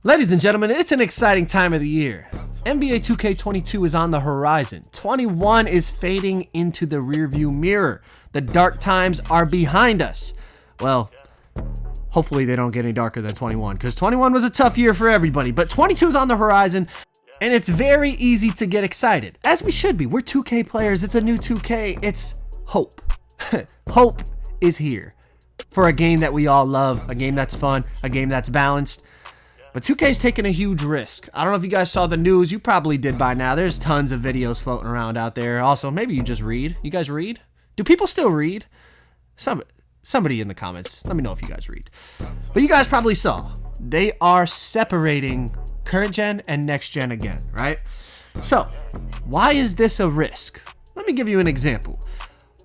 Ladies and gentlemen, it's an exciting time of the year. NBA 2K22 is on the horizon. 21 is fading into the rearview mirror. The dark times are behind us. Well, hopefully they don't get any darker than 21, because 21 was a tough year for everybody, but 22 is on the horizon, and it's very easy to get excited, as we should be. We're 2K players. It's a new 2K. It's hope. Hope is here for a game that we all love, a game that's fun, a game that's balanced. But 2K's taking a huge risk. I don't know if you guys saw the news. You probably did by now. There's tons of videos floating around out there. Also, maybe you just read. You guys read? Do people still read? Somebody in the comments, let me know if you guys read. But you guys probably saw. They are separating current gen and next gen again, right? So, why is this a risk? Let me give you an example.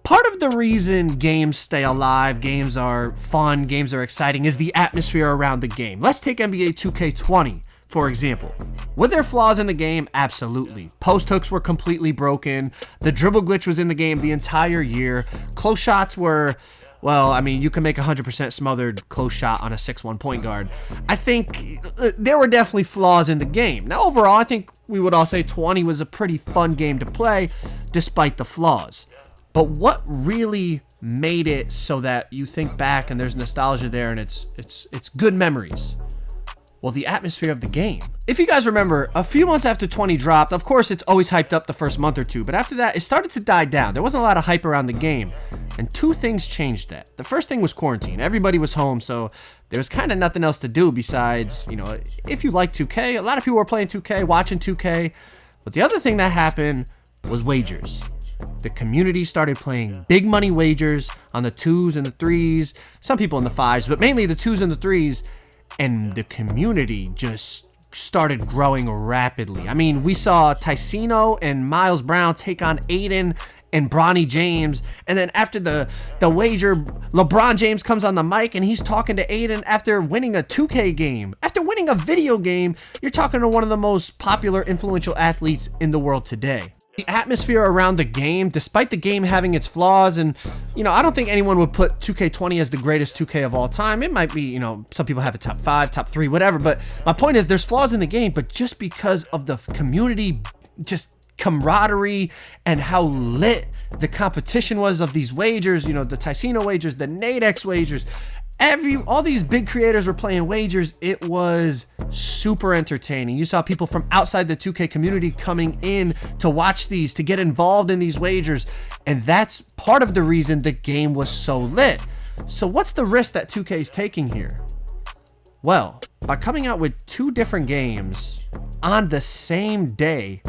Part of the reason games stay alive, games are fun, games are exciting, is the atmosphere around the game. Let's take NBA 2K20, for example. Were there flaws in the game? Absolutely. Post hooks were completely broken. The dribble glitch was in the game the entire year. Close shots were, well, I mean, you can make 100% smothered close shot on a 6'1" point guard. I think there were definitely flaws in the game. Now, overall, I think we would all say 20 was a pretty fun game to play, despite the flaws. But what really made it so that you think back and there's nostalgia there and it's good memories? Well, the atmosphere of the game. If you guys remember, a few months after 20 dropped, of course, it's always hyped up the first month or two, but after that, it started to die down. There wasn't a lot of hype around the game, and two things changed that. The first thing was quarantine. Everybody was home, so there was kind of nothing else to do besides, if you like 2K, a lot of people were playing 2K, watching 2K, but the other thing that happened was wagers. The community started playing big money wagers on the 2s and the 3s, some people in the 5s, but mainly the 2s and the 3s, and the community just started growing rapidly. I mean, we saw Ticino and Miles Brown take on Aiden and Bronny James, and then after the wager, LeBron James comes on the mic and he's talking to Aiden after winning a 2K game. After winning a video game, you're talking to one of the most popular, influential athletes in the world today. The atmosphere around the game, despite the game having its flaws, and I don't think anyone would put 2K20 as the greatest 2K of all time. It might be, some people have a top 5, top 3, whatever, but my point is there's flaws in the game, but just because of the community, just camaraderie and how lit the competition was of these wagers, the Ticino wagers, the Nadex wagers, all these big creators were playing wagers. It was super entertaining. You saw people from outside the 2K community coming in to watch these, to get involved in these wagers, and that's part of the reason the game was so lit. So what's the risk that 2K is taking here? Well, by coming out with 2 different games on the same day,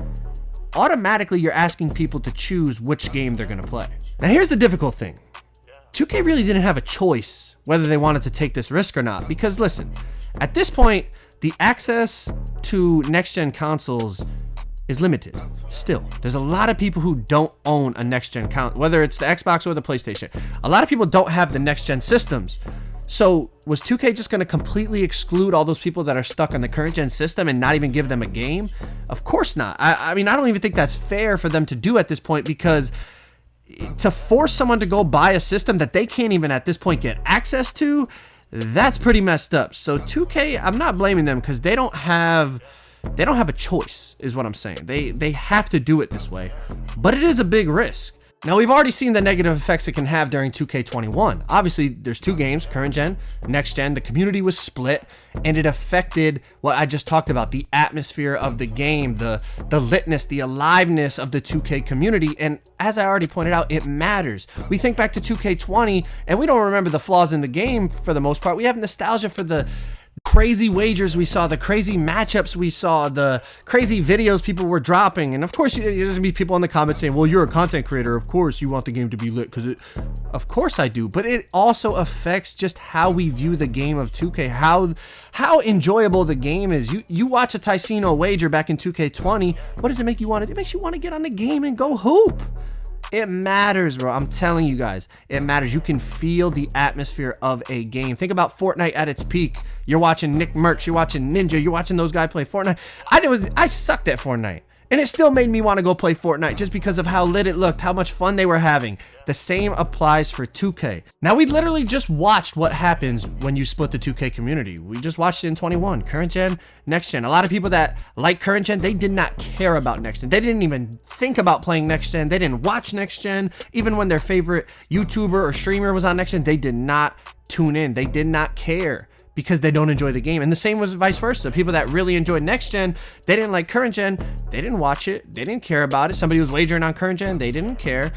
automatically you're asking people to choose which game they're going to play. Now here's the difficult thing. 2K really didn't have a choice whether they wanted to take this risk or not, because listen, at this point, the access to next-gen consoles is limited. Still, there's a lot of people who don't own a next-gen console, whether it's the Xbox or the PlayStation. A lot of people don't have the next-gen systems. So was 2K just going to completely exclude all those people that are stuck on the current-gen system and not even give them a game? Of course not. I mean, I don't even think that's fair for them to do at this point, because to force someone to go buy a system that they can't even at this point get access to, that's pretty messed up. So 2K, I'm not blaming them, because they don't have a choice, is what I'm saying. They have to do it this way, but it is a big risk. Now, we've already seen the negative effects it can have during 2K21. Obviously, there's 2 games, current gen, next gen. The community was split, and it affected what I just talked about, the atmosphere of the game, the litness, the aliveness of the 2K community. And as I already pointed out, it matters. We think back to 2K20, and we don't remember the flaws in the game for the most part. We have nostalgia for the crazy wagers we saw, the crazy matchups we saw, the crazy videos people were dropping. And of course, there's gonna be people in the comments saying, well, you're a content creator, of course you want the game to be lit, because of course I do, but it also affects just how we view the game of 2K, how enjoyable the game is. You watch a Ticino wager back in 2K20, what does it make you want to do? It makes you want to get on the game and go hoop. It matters, bro. I'm telling you guys, it matters. You can feel the atmosphere of a game. Think about Fortnite at its peak. You're watching Nick Merckx, you're watching Ninja, you're watching those guys play Fortnite. I sucked at Fortnite. And it still made me want to go play Fortnite just because of how lit it looked, how much fun they were having. The same applies for 2K. Now, we literally just watched what happens when you split the 2K community. We just watched it in 21, current gen, next gen. A lot of people that like current gen, they did not care about next gen. They didn't even think about playing next gen. They didn't watch next gen. Even when their favorite YouTuber or streamer was on next gen, they did not tune in. They did not care, because they don't enjoy the game. And the same was vice versa. People that really enjoyed next gen, they didn't like current gen, they didn't watch it, they didn't care about it. Somebody was wagering on current gen, they didn't care.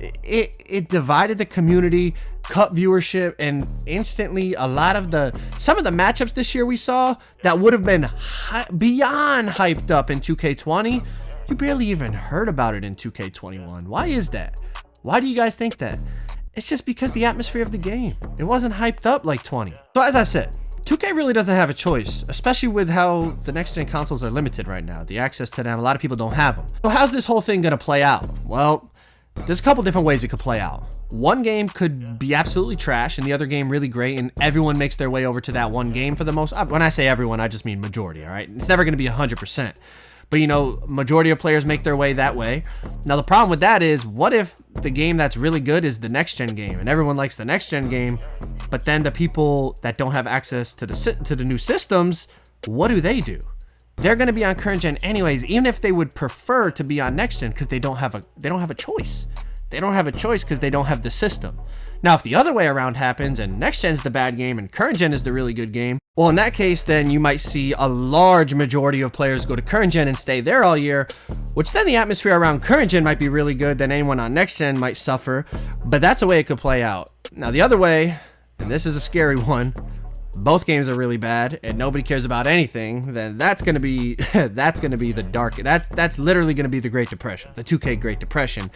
It divided the community, cut viewership, and instantly some of the matchups this year we saw that would have been beyond hyped up in 2K20, you barely even heard about it in 2K21. Why is that? Why do you guys think that? It's just because the atmosphere of the game. It wasn't hyped up like 20. So as I said, 2K really doesn't have a choice, especially with how the next gen consoles are limited right now. The access to them, a lot of people don't have them. So how's this whole thing gonna play out? Well, there's a couple different ways it could play out. One game could be absolutely trash and the other game really great, and everyone makes their way over to that one game for the most. When I say everyone, I just mean majority, all right? It's never gonna be 100%. But, you know, majority of players make their way that way. Now, the problem with that is, what if the game that's really good is the next-gen game, and everyone likes the next-gen game, but then the people that don't have access to the new systems, what do? They're going to be on current-gen anyways, even if they would prefer to be on next-gen, because they don't have a choice. They don't have a choice because they don't have the system. Now, if the other way around happens and next gen's the bad game and current gen is the really good game, well, in that case, then you might see a large majority of players go to current gen and stay there all year, which then the atmosphere around current gen might be really good, then anyone on next gen might suffer, but that's a way it could play out. Now, the other way, and this is a scary one, both games are really bad and nobody cares about anything, then that's going to be the dark. That's literally going to be the Great Depression, the 2K Great Depression.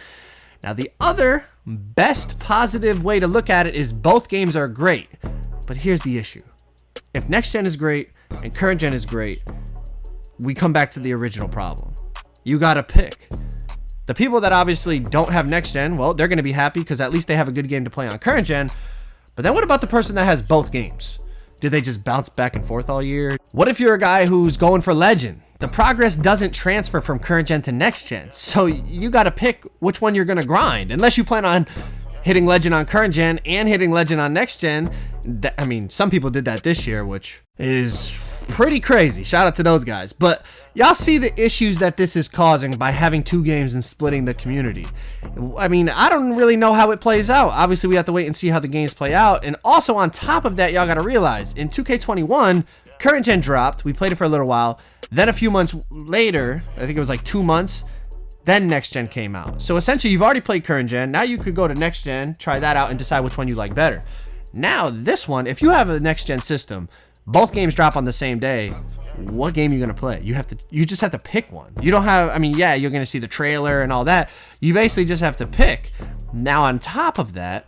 Now, the other best positive way to look at it is both games are great. But here's the issue. If next gen is great and current gen is great, we come back to the original problem. You got to pick. The people that obviously don't have next gen, well, they're going to be happy because at least they have a good game to play on current gen. But then what about the person that has both games? Do they just bounce back and forth all year? What if you're a guy who's going for legend? The progress doesn't transfer from current gen to next gen, so you got to pick which one you're going to grind. Unless you plan on hitting legend on current gen and hitting legend on next gen. I mean, some people did that this year, which is pretty crazy. Shout out to those guys. But y'all see the issues that this is causing by having two games and splitting the community. I mean, I don't really know how it plays out. Obviously, we have to wait and see how the games play out. And also on top of that, y'all got to realize in 2K21, current gen dropped. We played it for a little while. Then a few months later, I think it was like 2 months, then next gen came out. So essentially, you've already played current gen. Now you could go to next gen, try that out, and decide which one you like better. Now, this one, if you have a next gen system, both games drop on the same day, what game are you going to play? You just have to pick one. You don't have, I mean, yeah, you're going to see the trailer and all that. You basically just have to pick. Now, on top of that,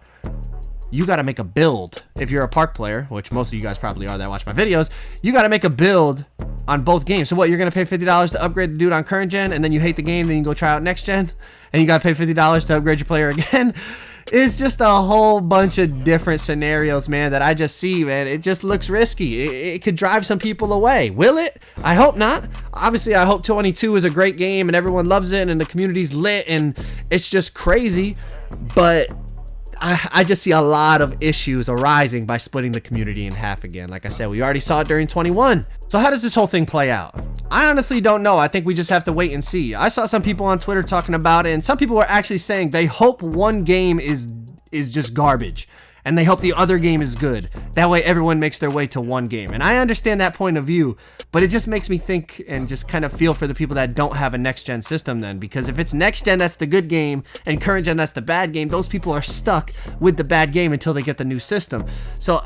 you got to make a build. If you're a Park player, which most of you guys probably are that watch my videos, you got to make a build on both games. So what, you're going to pay $50 to upgrade the dude on current gen, and then you hate the game, then you go try out next gen, and you got to pay $50 to upgrade your player again? It's just a whole bunch of different scenarios, man, that I just see, man. It just looks risky. It could drive some people away. Will it? I hope not. Obviously, I hope 22 is a great game and everyone loves it and the community's lit and it's just crazy. But I just see a lot of issues arising by splitting the community in half again. Like I said, we already saw it during 21. So how does this whole thing play out? I honestly don't know. I think we just have to wait and see. I saw some people on Twitter talking about it, and some people were actually saying they hope one game is just garbage, and they hope the other game is good. That way everyone makes their way to one game. And I understand that point of view, but it just makes me think and just kind of feel for the people that don't have a next-gen system then. Because if it's next-gen that's the good game, and current-gen that's the bad game, those people are stuck with the bad game until they get the new system. So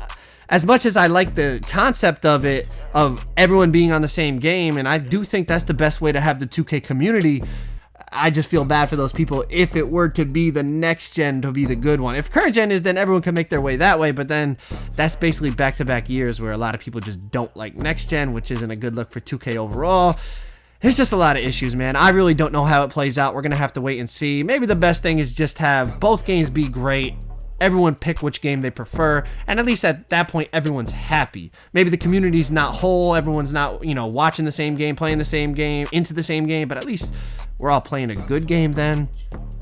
as much as I like the concept of it, of everyone being on the same game, and I do think that's the best way to have the 2K community, I just feel bad for those people if it were to be the next gen to be the good one. If current gen is, then everyone can make their way that way, but then that's basically back-to-back years where a lot of people just don't like next gen, which isn't a good look for 2K overall. There's just a lot of issues, man. I really don't know how it plays out. We're going to have to wait and see. Maybe the best thing is just have both games be great everyone pick which game they prefer, and at least at that point everyone's happy. Maybe the community's not whole, everyone's not, watching the same game, playing the same game, into the same game, but at least we're all playing a good game then.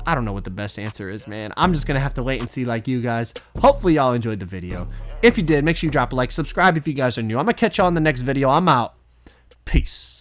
I don't know what the best answer is, man. I'm just gonna have to wait and see like you guys. Hopefully y'all enjoyed the video. If you did, make sure you drop a like, subscribe if you guys are new. I'm gonna catch y'all in the next video. I'm out. Peace.